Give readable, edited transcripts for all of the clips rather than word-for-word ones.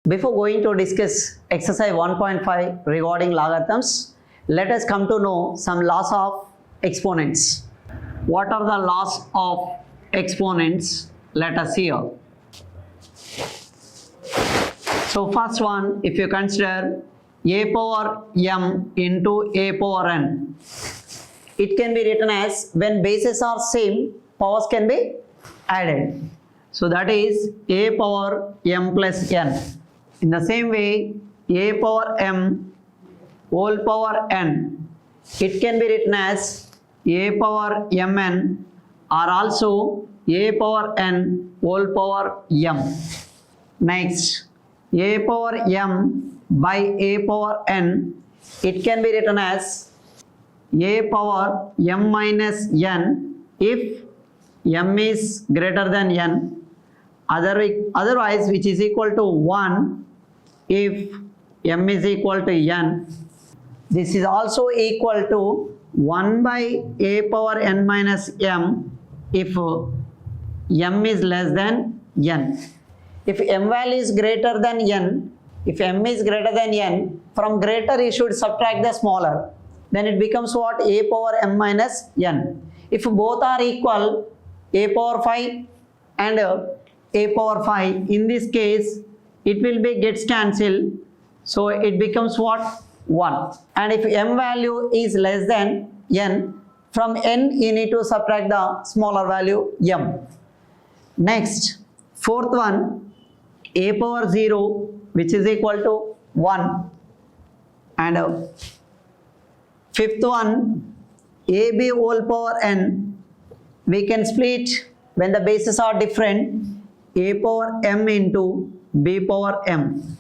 Before going to discuss exercise 1.5 regarding logarithms, let us come to know some laws of exponents. What are the laws of exponents? Let us hear. So first one, if you consider a power m into a power n, it can be written as when bases are same, powers can be added. So that is a power m plus n. In the same way, a power m whole power n, it can be written as a power mn or also a power n whole power m. Next, a power m by a power n, it can be written as a power m minus n if m is greater than n, otherwise which is equal to 1 if m is equal to n. This is also equal to 1 by a power n minus m if m is less than n. If m value is greater than n, if m is greater than n, from greater you should subtract the smaller. Then it becomes what? A power m minus n. If both are equal, a power 5 and a power 5, in this case it will be gets cancelled, so it becomes what? 1. And if m value is less than n, from n you need to subtract the smaller value m. Next, fourth one, a power 0 which is equal to 1, and fifth one, ab whole power n, we can split when the bases are different, a power m into b power m.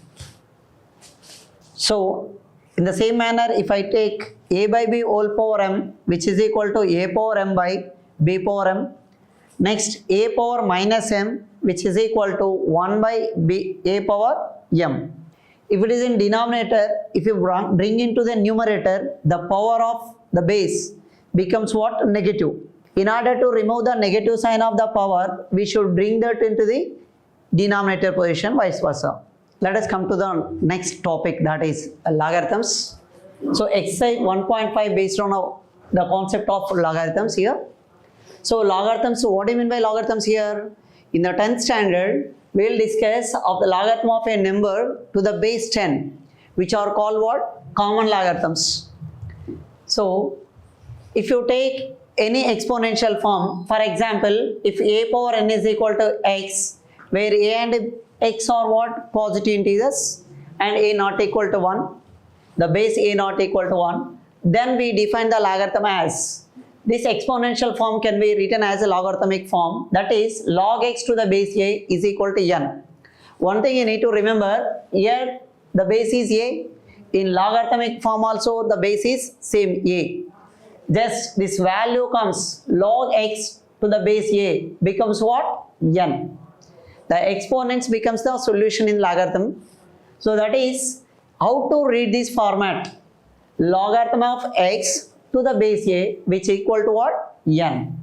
So in the same manner, if I take a by b whole power m which is equal to a power m by b power m, next a power minus m which is equal to 1 by b a power m. If it is in denominator, if you bring into the numerator, the power of the base becomes what? Negative. In order to remove the negative sign of the power, we should bring that into the denominator position, vice versa. Let us come to the next topic, that is logarithms. So exercise 1.5 based on the concept of logarithms here. So logarithms, what do you mean by logarithms here? In the 10th standard, we will discuss of the logarithm of a number to the base 10, which are called what? Common logarithms. So if you take any exponential form, for example, if a power n is equal to x, where a and x are what? Positive integers, and a not equal to 1, the base a not equal to 1, then we define the logarithm as, this exponential form can be written as a logarithmic form, that is log x to the base a is equal to n. One thing you need to remember, here the base is a, in logarithmic form also the base is same a. Just this value comes, log x to the base a becomes what? N. The exponents becomes the solution in logarithm. So that is how to read this format. Logarithm of x to the base a which equal to what? N.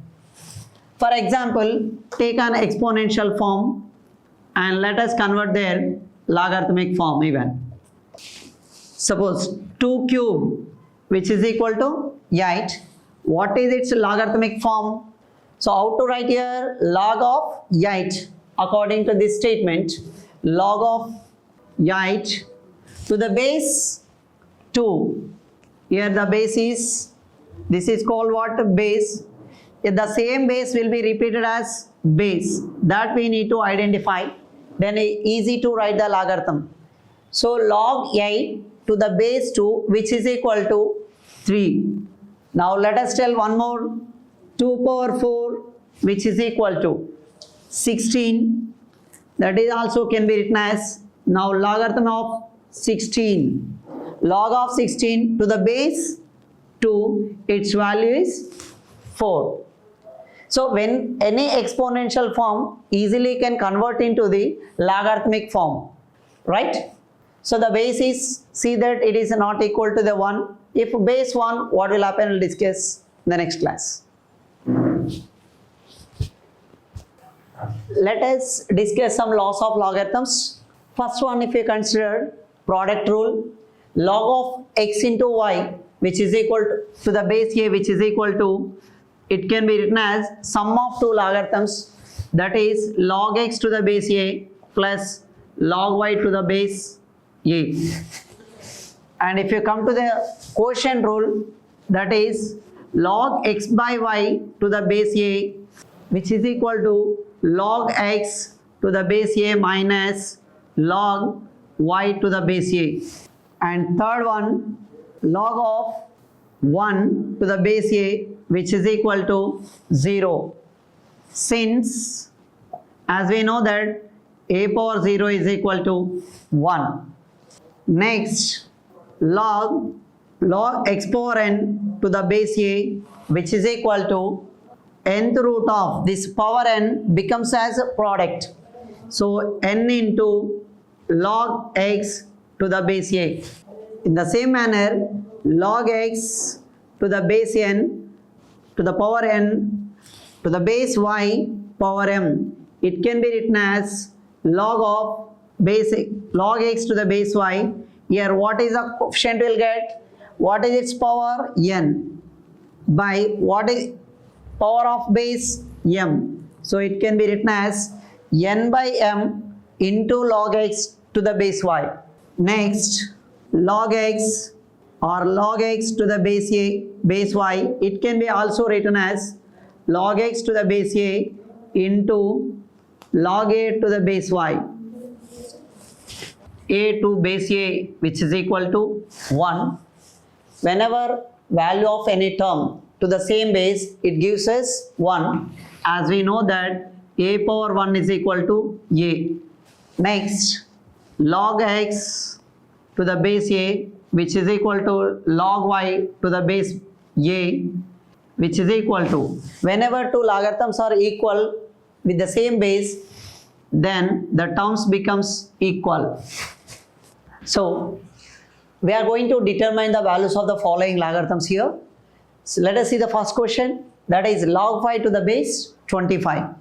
For example, take an exponential form and let us convert their logarithmic form even. Suppose 2 cube which is equal to 8. What is its logarithmic form? So how to write here? Log of 8. According to this statement, log of 8 to the base 2. Here the base is, this is called what? Base. The same base will be repeated as base. That we need to identify. Then easy to write the logarithm. So log 8 to the base 2 which is equal to 3. Now let us tell one more. 2 power 4 which is equal to 16. That is also can be written as, now logarithm of 16. Log of 16 to the base 2, its value is 4. So when any exponential form easily can convert into the logarithmic form, right? So the base is, see that it is not equal to the 1. If base 1, what will happen? We'll discuss in the next class. Let us discuss some laws of logarithms. First one, if you consider product rule, log of x into y, which is equal to the base a, which is equal to, it can be written as sum of two logarithms, that is log x to the base a plus log y to the base a. And if you come to the quotient rule, that is log x by y to the base a, which is equal to log x to the base a minus log y to the base a. And third one, log of 1 to the base a, which is equal to 0, since as we know that a power 0 is equal to 1. Next, log x power n to the base a, which is equal to nth root of this power n becomes as a product. So n into log x to the base a. In the same manner, log x to the base n to the power n to the base y power m, it can be written as log of log x to the base y. Here what is the coefficient we'll get? What is its power? N by what is power of base m. So it can be written as n by m into log x to the base y. Next, log x or log x to the base a base y, it can be also written as log x to the base a into log a to the base y. A to base a, which is equal to 1. Whenever value of any term to the same base, it gives us 1, as we know that a power 1 is equal to a. Next, log x to the base a, which is equal to log y to the base a, which is equal to, whenever two logarithms are equal with the same base, then the terms becomes equal. So we are going to determine the values of the following logarithms here. So let us see the first question, that is log 5 to the base 25.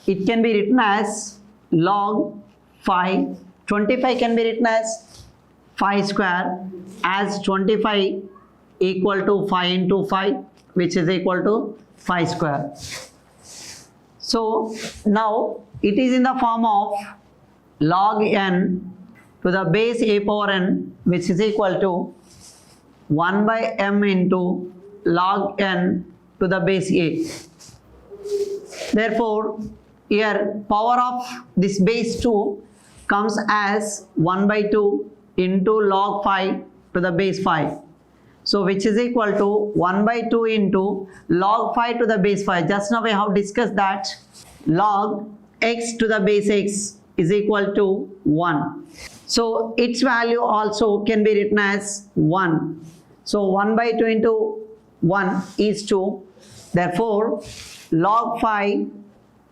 It can be written as log 5, 25 can be written as 5 square, as 25 equal to 5 into 5, which is equal to 5 square. So now it is in the form of log n to the base a power n, which is equal to 1 by m into log n to the base a. Therefore, here power of this base 2 comes as 1 by 2 into log 5 to the base 5. So which is equal to 1 by 2 into log 5 to the base 5. Just now we have discussed that log x to the base x is equal to 1. So its value also can be written as 1. So 1 by 2 into 1 is 2. Therefore, log 5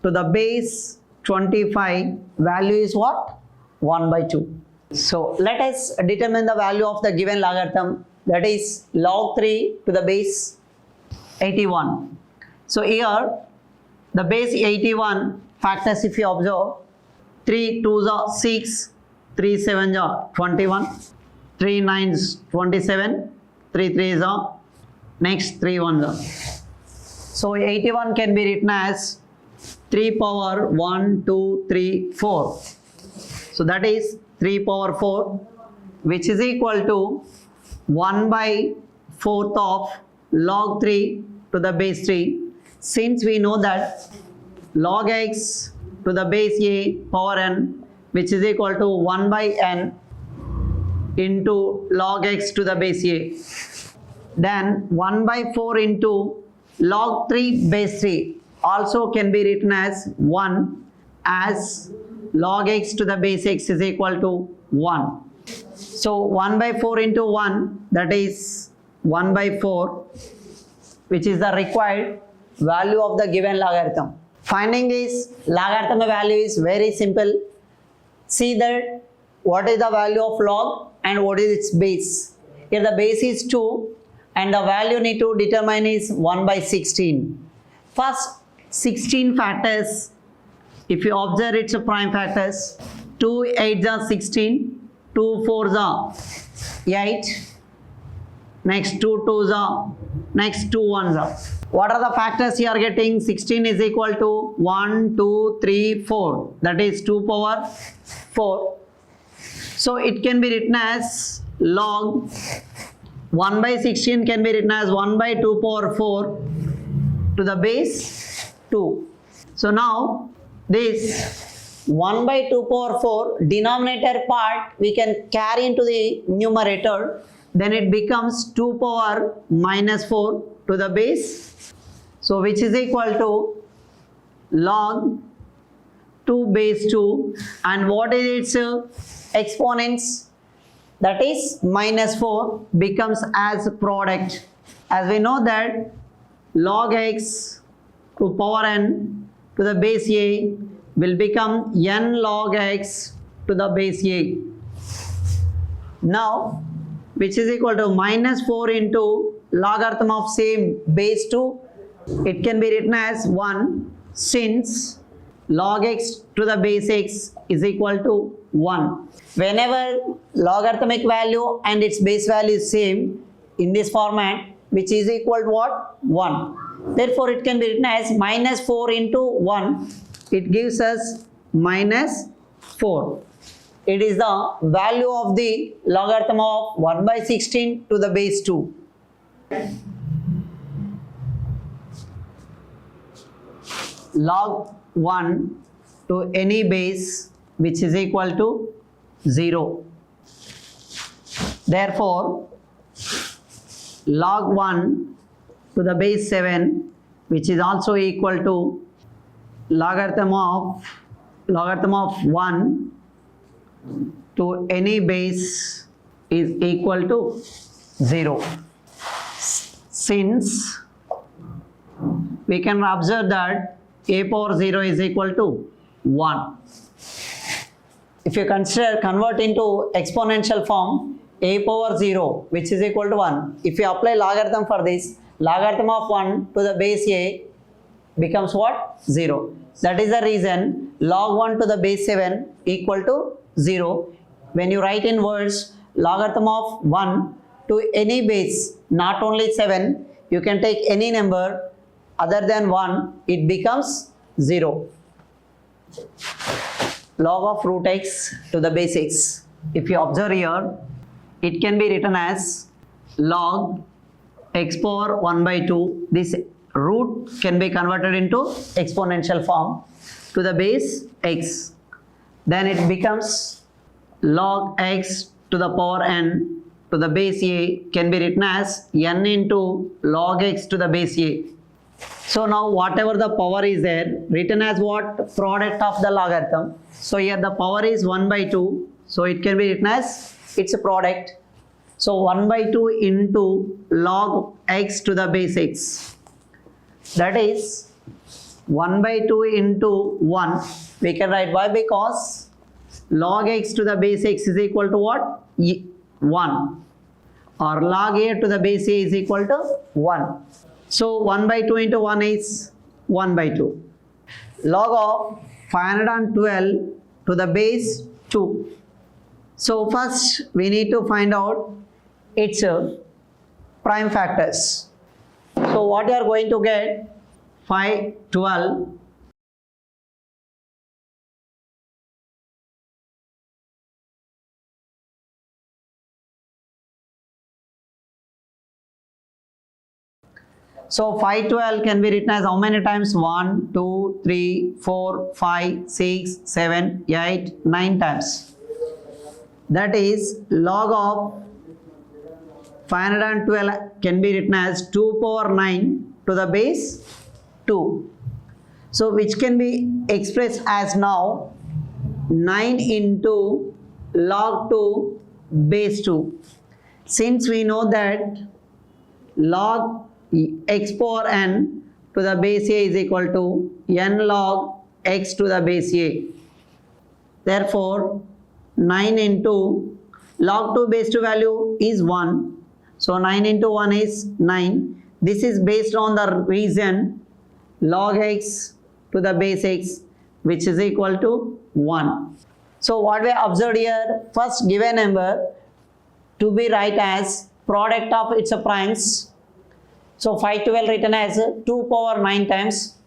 to the base 25 value is what? 1 by 2. So let us determine the value of the given logarithm, that is log 3 to the base 81. So here the base 81 factors, if you observe, 3 2s are 6, 3 7s are 21, 3 9s 27, 3 3s are, next 3 1s are. So 81 can be written as 3 power 1 2 3 4. So that is 3 power 4, which is equal to 1 by 4th of log 3 to the base 3. Since we know that log x to the base a power n, which is equal to 1 by n into log x to the base a. Then 1 by 4 into log 3 base 3 also can be written as 1, as log x to the base x is equal to 1. So 1 by 4 into 1, that is 1 by 4, which is the required value of the given logarithm. Finding is logarithm value is very simple. See that what is the value of log and what is its base. Here the base is 2 and the value need to determine is 1 by 16. First 16 factors, if you observe its prime factors, 2 8s are 16, 2 4s are 8, next 2 2s are, next 2 1s are. What are the factors you are getting? 16 is equal to 1, 2, 3, 4. That is 2 power 4. So it can be written as log 1 by 16 can be written as 1 by 2 power 4 to the base 2. So now this 1 by 2 power 4 denominator part we can carry into the numerator, then it becomes 2 power minus 4 to the base. So which is equal to log 2 base 2, and what is its exponents? That is minus 4 becomes as product. As we know that log x to power n to the base a will become n log x to the base a. Now which is equal to minus 4 into logarithm of same base 2. It can be written as 1, since log x to the base x is equal to 1. Whenever logarithmic value and its base value is same in this format, which is equal to what? 1. Therefore it can be written as minus 4 into 1. It gives us minus 4. It is the value of the logarithm of 1 by 16 to the base 2. Log 1 to any base which is equal to 0. Therefore, log 1 to the base 7, which is also equal to logarithm of 1 to any base is equal to 0. Since we can observe that a power 0 is equal to 1. If you convert into exponential form, a power 0 which is equal to 1. If you apply logarithm for this, logarithm of 1 to the base a becomes what? 0. That is the reason log 1 to the base 7 equal to 0. When you write in words logarithm of 1 to any base, not only 7, you can take any number other than 1, it becomes 0. Log of root x to the base x. If you observe here, it can be written as log x power 1 by 2. This root can be converted into exponential form to the base x. Then it becomes log x to the power n to the base a can be written as n into log x to the base a. So now whatever the power is there, written as what? Product of the logarithm. So here the power is 1 by 2. So it can be written as its a product. So 1 by 2 into log x to the base x. That is 1 by 2 into 1. We can write why? Because log x to the base x is equal to what? 1. Or log a to the base a is equal to 1. So 1 by 2 into 1 is 1 by 2. Log of 512 to the base 2. So first we need to find out its prime factors. So what you are going to get? 512 So 512 can be written as how many times? 1, 2, 3, 4, 5, 6, 7, 8, 9 times. That is log of 512 can be written as 2 power 9 to the base 2. So which can be expressed as now 9 into log 2 base 2. Since we know that log x power n to the base a is equal to n log x to the base a. Therefore 9 into log 2 base 2 value is 1. So 9 into 1 is 9. This is based on the reason log x to the base x, which is equal to 1. So what we observed here, first given number to be write as product of its primes. So 512 written as 2 power 9 times,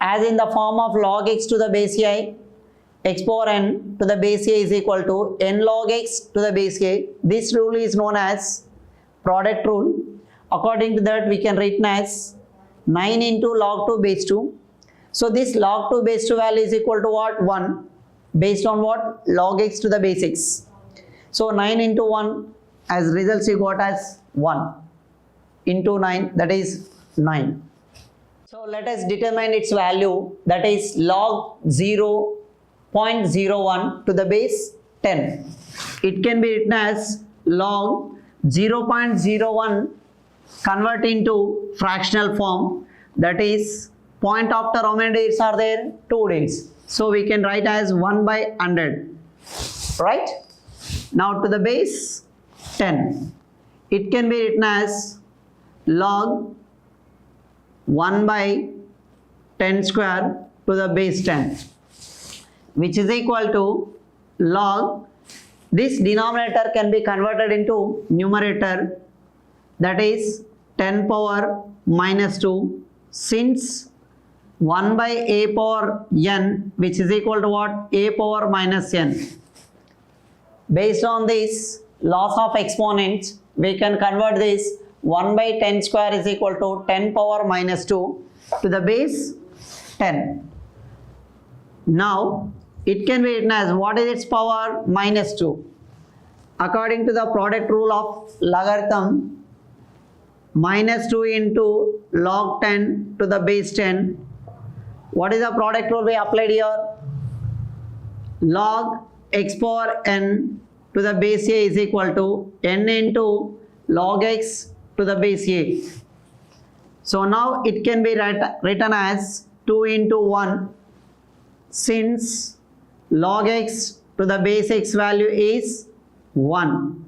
as in the form of log x to the base a, x power n to the base a is equal to n log x to the base a. This rule is known as product rule. According to that, we can write as 9 into log 2 base 2. So this log 2 base 2 value is equal to what? 1. Based on what? Log x to the base x. So 9 into 1, as results you got as 1 into 9, that is 9. So let us determine its value, that is log 0.01 to the base 10. It can be written as log 0.01 convert into fractional form, that is point after how many days are there? 2 days. So we can write as 1 by 100, right? Now to the base 10. It can be written as log 1 by 10 square to the base 10, which is equal to log, this denominator can be converted into numerator, that is 10 power minus 2, since 1 by a power n, which is equal to what? A power minus n. Based on this laws of exponents, we can convert this 1 by 10 square is equal to 10 power minus 2 to the base 10. Now, it can be written as what is its power? Minus 2. According to the product rule of logarithm, minus 2 into log 10 to the base 10. What is the product rule we applied here? Log x power n to the base a is equal to n into log x to the base a. So now it can be written as 2 into 1, since log x to the base x value is 1.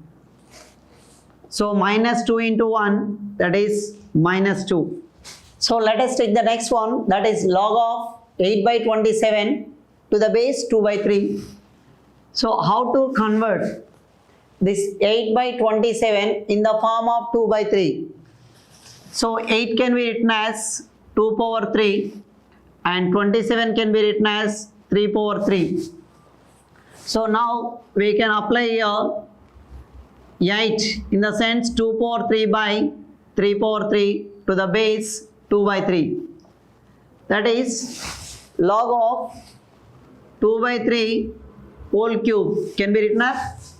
So minus 2 into 1, that is minus 2. So let us take the next one, that is log of 8 by 27 to the base 2 by 3. So how to convert this 8 by 27 in the form of 2 by 3? So 8 can be written as 2 power 3 and 27 can be written as 3 power 3. So now we can apply here 8 in the sense 2 power 3 by 3 power 3 to the base 2 by 3. That is log of 2 by 3 whole cube can be written as,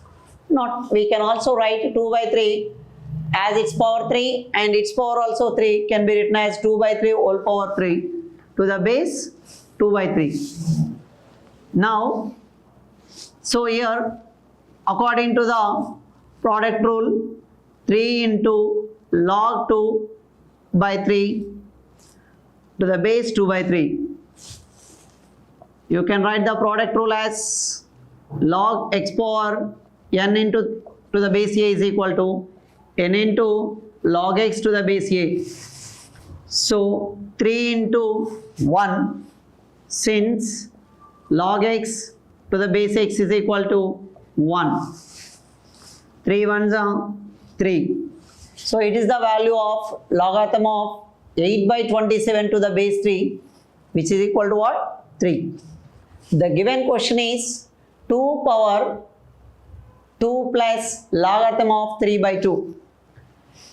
not, we can also write 2 by 3 as its power 3 and its power also 3 can be written as 2 by 3 whole power 3 to the base 2 by 3. Now, so here according to the product rule, 3 into log 2 by 3 to the base 2 by 3. You can write the product rule as log x power n into to the base a is equal to n into log x to the base a. So 3 into 1, since log x to the base x is equal to 1. 3 ones are 3. So it is the value of logarithm of 8 by 27 to the base 3, which is equal to what? 3. The given question is 2 power 2 plus logarithm of 3 by 2.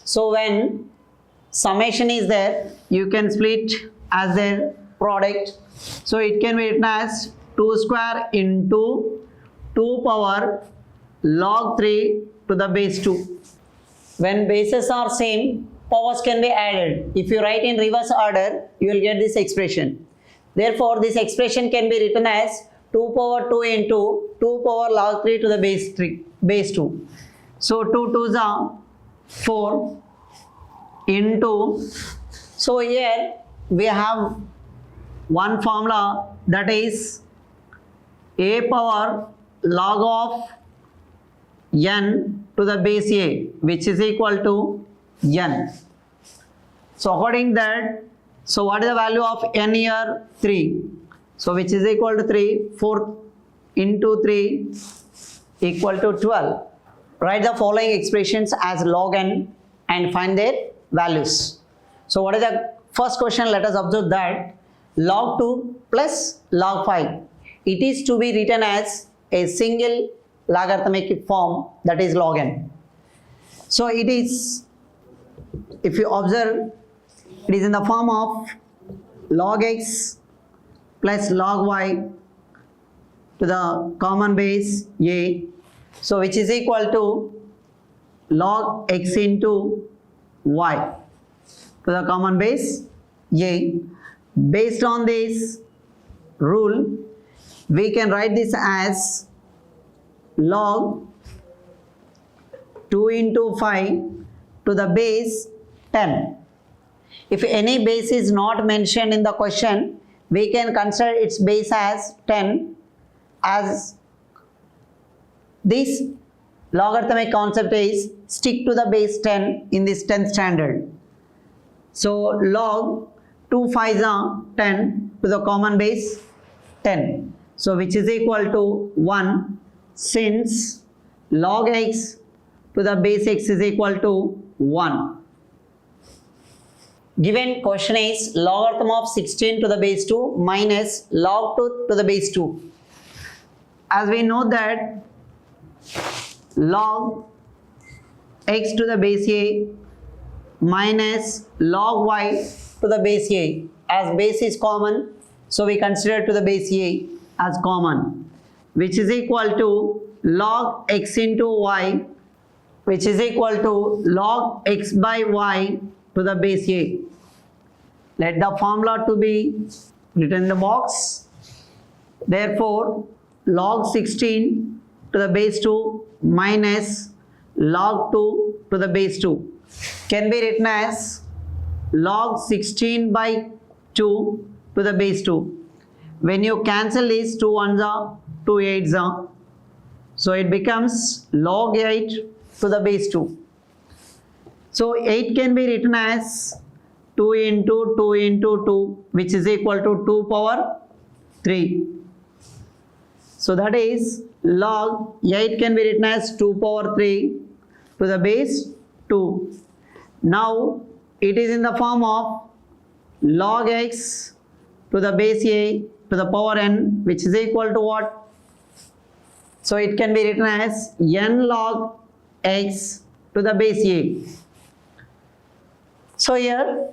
So when summation is there, you can split as their product. So it can be written as 2 square into 2 power log 3 to the base 2. When bases are same, powers can be added. If you write in reverse order, you will get this expression. Therefore, this expression can be written as 2 power 2 into 2 power log 3 to the base 2. So 2 2s are 4 into, so here we have one formula, that is a power log of n to the base a, which is equal to n. So according that, so what is the value of n here? 3. So which is equal to 3, 4 into 3 equal to 12. Write the following expressions as log n and find their values. So what is the first question? Let us observe that log 2 plus log 5. It is to be written as a single logarithmic form, that is log n. So it is, if you observe, it is in the form of log x plus log y to the common base a, so which is equal to log x into y to the common base a. Based on this rule, we can write this as log 2 into 5 to the base 10. If any base is not mentioned in the question, we can consider its base as 10, as this logarithmic concept is stick to the base 10 in this 10th standard. So log 2 5s are 10 to the common base 10. So which is equal to 1, since log x to the base x is equal to 1. Given question is logarithm of 16 to the base 2 minus log 2 to the base 2. As we know that log x to the base a minus log y to the base a, as base is common, so we consider to the base a as common, which is equal to log x into y, which is equal to log x by y to the base a. Let the formula to be written in the box. Therefore, log 16 to the base 2 minus log 2 to the base 2 can be written as log 16 by 2 to the base 2. When you cancel these 2 1s are 2 8s are, so it becomes log 8 to the base 2. So 8 can be written as 2 into 2 into 2, which is equal to 2 power 3. So that is log 8 can be written as 2 power 3 to the base 2. Now it is in the form of log x to the base a to the power n, which is equal to what? So it can be written as n log x to the base a. So here,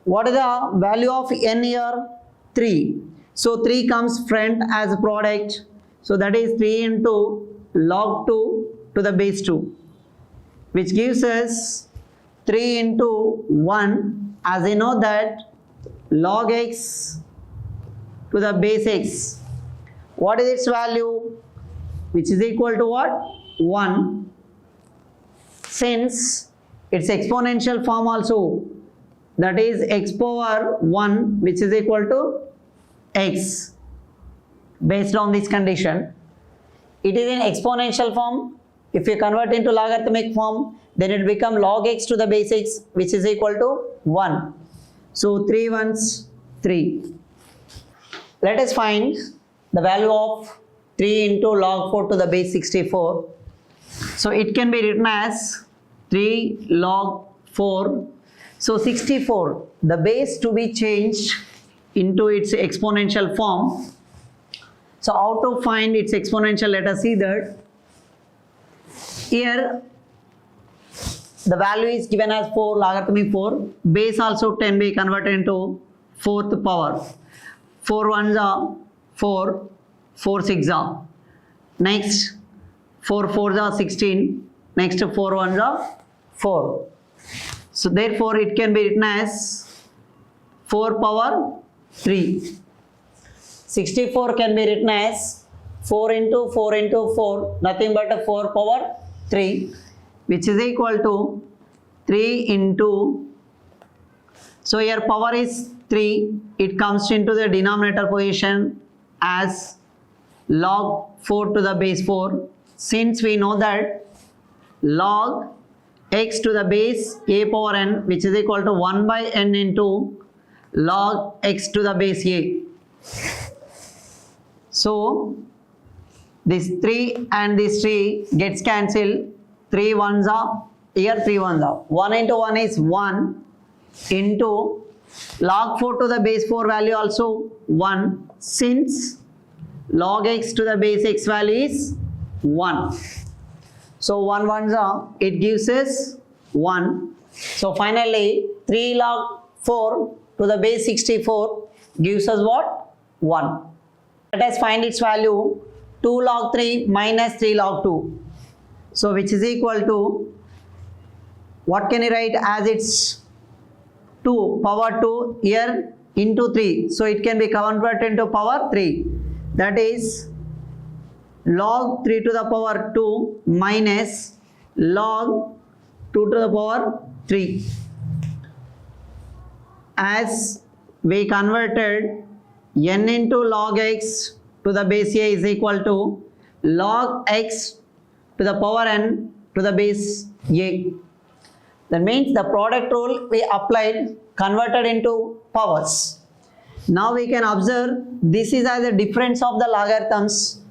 what is the value of n here? 3. So 3 comes front as a product. So that is 3 into log 2 to the base 2, which gives us 3 into 1, as we know that log x to the base x. What is its value? Which is equal to what? 1. Since its exponential form also, that is x power 1, which is equal to x. Based on this condition, it is in exponential form. If you convert into logarithmic form, then it become log x to the base x, which is equal to 1. So 3 1s 3. Let us find the value of 3 into log 4 to the base 64. So it can be written as 3 log 4. So 64, the base to be changed into its exponential form. So how to find its exponential? Let us see that. Here the value is given as 4, logarithmic 4. Base also 10 be converted into 4th power. 4 1s are 4, 4 6 are. Next 4 4s are 16. Next 4 1s are 4. So therefore it can be written as 4 power 3. 64 can be written as 4 into 4 into 4, nothing but a 4 power 3, which is equal to 3 into, so here power is 3, it comes into the denominator position as log 4 to the base 4. Since we know that log x to the base a power n, which is equal to 1 by n into log x to the base a. So this 3 and this 3 gets cancelled. 3 ones are, here 3 ones are. 1 into 1 is 1 into log 4 to the base 4 value also 1, since log x to the base x value is 1. So 1 ones are, it gives us 1. So finally 3 log 4 to the base 64 gives us what? 1. Let us find its value. 2 log 3 minus 3 log 2. So which is equal to, what can you write as its 2 power 2 here into 3. So it can be converted into power 3. That is log 3 to the power 2 minus log 2 to the power 3. As we converted n into log x to the base a is equal to log x to the power n to the base a. That means the product rule we applied converted into powers. Now we can observe this is as a difference of the logarithms.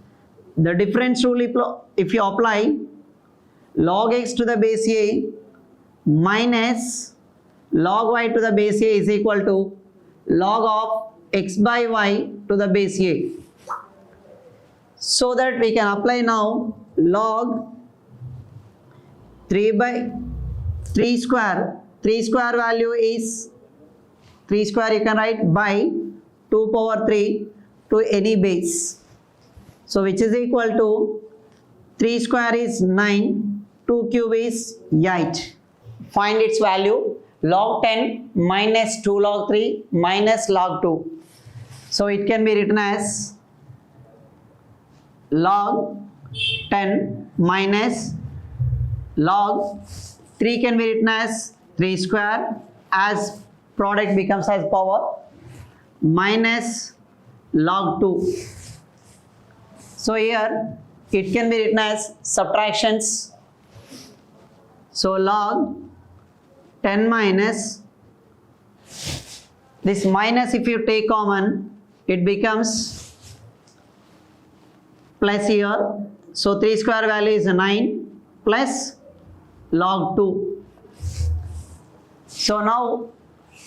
The difference rule, if you apply, log x to the base a minus log y to the base a is equal to log of x by y to the base a. So that we can apply now log 3 by 3 square. 3 square value is 3 square, you can write by 2 power 3 to any base. So which is equal to 3 square is 9, 2 cube is 8. Find its value. Log 10 minus 2 log 3 minus log 2. So it can be written as log 10 minus log 3 can be written as 3 square, as product becomes as power, minus log 2. So here it can be written as subtractions. So log 10 minus, this minus if you take common, it becomes plus here. So 3 square value is 9 plus log 2. So now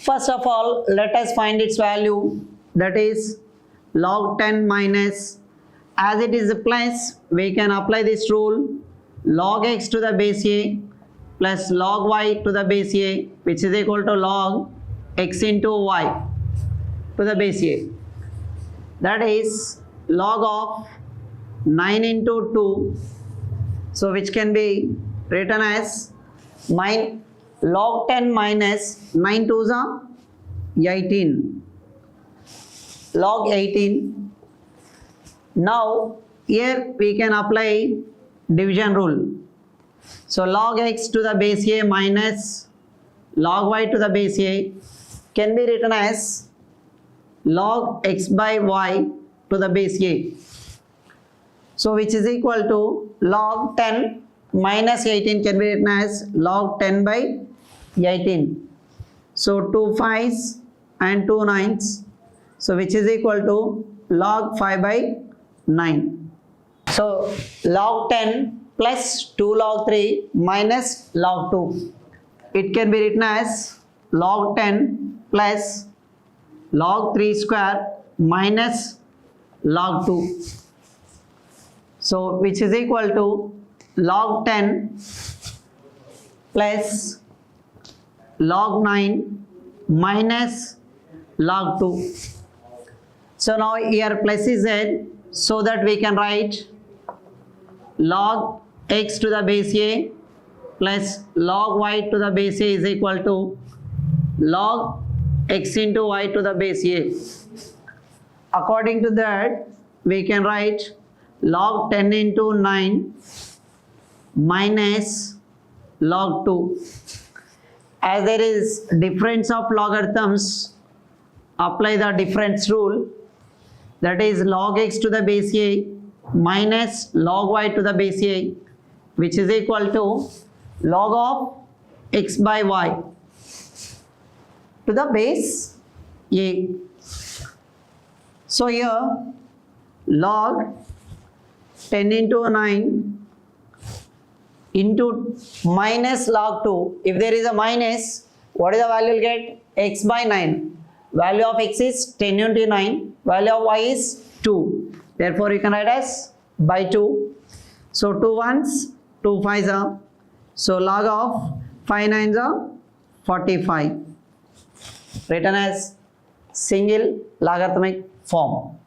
first of all let us find its value, that is log 10 minus, as it is a plus we can apply this rule, log x to the base a plus log y to the base a, which is equal to log x into y to the base a. That is log of 9 into 2, so which can be written as log 10 minus 9 2s are 18, log 18. Now here we can apply division rule. So log x to the base a minus log y to the base a can be written as log x by y to the base a. So which is equal to log 10 minus 18 can be written as log 10 by 18. So 2 5s and 2 9s. So which is equal to log 5 by 9. So log 10 plus 2 log 3 minus log 2. It can be written as log 10 plus log 3 square minus log 2. So which is equal to log 10 plus log 9 minus log 2. So now here plus is z, so that we can write log x to the base a plus log y to the base a is equal to log x into y to the base a. According to that, we can write log 10 into 9 minus log 2. As there is difference of logarithms, apply the difference rule, that is log x to the base a minus log y to the base a, which is equal to log of x by y to the base a. So here log 10 into 9 into minus log 2. If there is a minus, what is the value you'll get? X by 9. Value of x is 10 into 9. Value of y is 2. Therefore, you can write as by 2. So 2 ones, 2 5s are. So log of 5 9s are 45. Written as single logarithmic form.